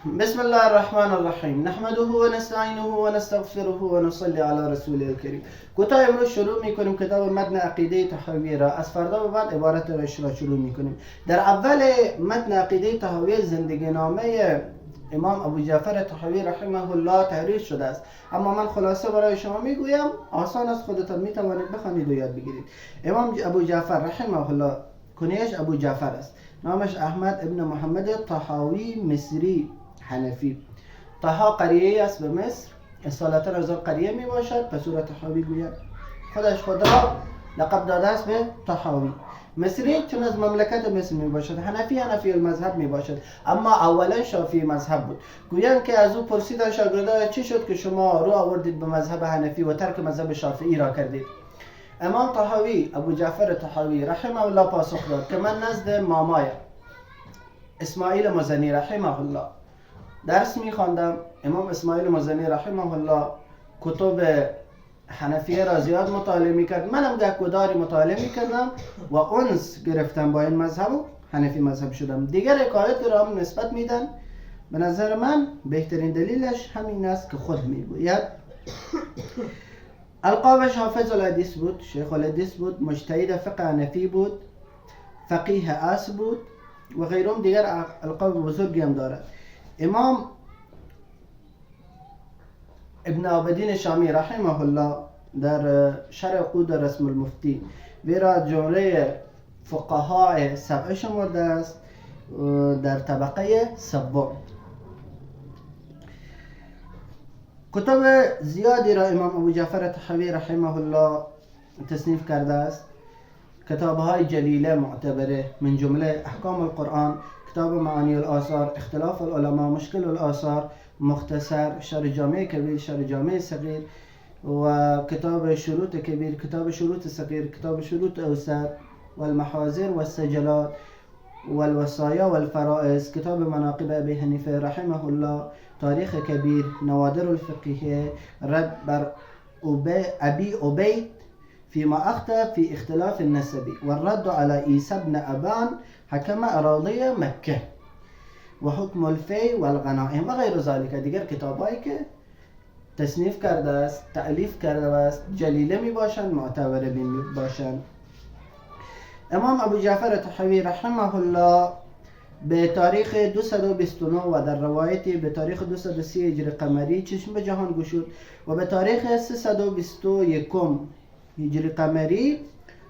بسم الله الرحمن الرحیم نحمده و نستعینه و نستغفره و نصلی علی رسوله الکریم. کوتاه امروز شروع میکنیم کتاب متن عقیده طحاوی را. از فردا به بعد عبارت را شروع میکنیم. در اول متن عقیده طحاوی زندگی نامه امام ابو جعفر طحاوی رحمه الله تحریر شده است، اما من خلاصه برای شما میگویم، آسان از خودتان میتوانید بخوانید و یاد بگیرید. امام ابو جعفر رحمه الله کنیش ابو جعفر است، نامش احمد ابن محمد طحاوی مصری حنفی. طحا قریه است به مصر، اصالتا از قریه می باشد، پس او را طحاوی گوید. خودش خود را لقب داده است به طحاوی مصری چون از مملکت مصر می باشد. حنفی المذهب می باشد، اما اولا شافعی مذهب بود. گویند که از او پرسیدند شاگردان چی شد که شما رو آوردید به مذهب حنفی و ترک مذهب شافعی را کردید؟ امام طحاوی ابو جعفر طحاوی رحمه الله پاسخ داد که من نزد مامایم اسماعیل مزنی رحمه الله درس می‌خواندم. امام اسماعیل مزنی رحمه الله کتب حنفیه را زیاد مطالعه می‌کرد، منم گهگداری مطالعه می‌کردم و انس گرفتم با این مذهب و حنفی مذهب شدم. دیگر حکایت را هم نسبت میدن. به نظر من بهترین دلیلش همین است که خود میگوید. القابش حافظ الحدیث بود، شیخ الحدیث بود، مجتهد فقه حنفی بود، فقیه اصل بود و غیرهم. دیگر القاب بزرگی هم دارد. امام ابن عابدین شامی رحمه الله در شرح عقود رسم المفتی وی را جمله فقهای سبعه شمرده است در طبقه سوم. کتب زیادی را امام ابو جعفر طحاوی رحمه الله تصنیف کرده است. کتاب‌های جلیله معتبره من جمله احکام القرآن، کتاب معانی الآثار، اختلاف العلماء، مشکل الآثار، مختصر، شرح جامع کبیر، شرح جامع صغیر و کتاب شروط کبیر، کتاب شروط صغیر، کتاب شروط اوسط والمحاذر والسجلات والوصايا والفرائض، کتاب مناقب ابی حنیفه رحمه الله، تاریخ کبیر، نوادر الفقهیه، رد بر ابی عبید فيما أخطأ في اختلاف النسب، والرد على عيسى بن أبان حكم أراضي مكة، وحكم الفی والغنائم و غیر ذلك. دیگر کتابایی که تصنیف کرده است، تألیف کرده است، جلیله می باشند، معتبره می باشند. امام ابو جعفر طحاوی رحمه الله به تاریخ 229 و در روایتی به تاریخ 230 هجری قمری چشم به جهان گشود و به تاریخ 321 هجری قمری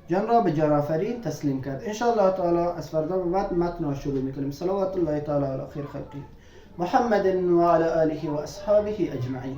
جان را به جان‌آفرین تسلیم کرد. انشاءالله تعالی از فردا به بعد متن را شروع میکنیم. صلوات الله تعالی علی خیر خلقه محمد و علی آله و اصحابه اجمعین.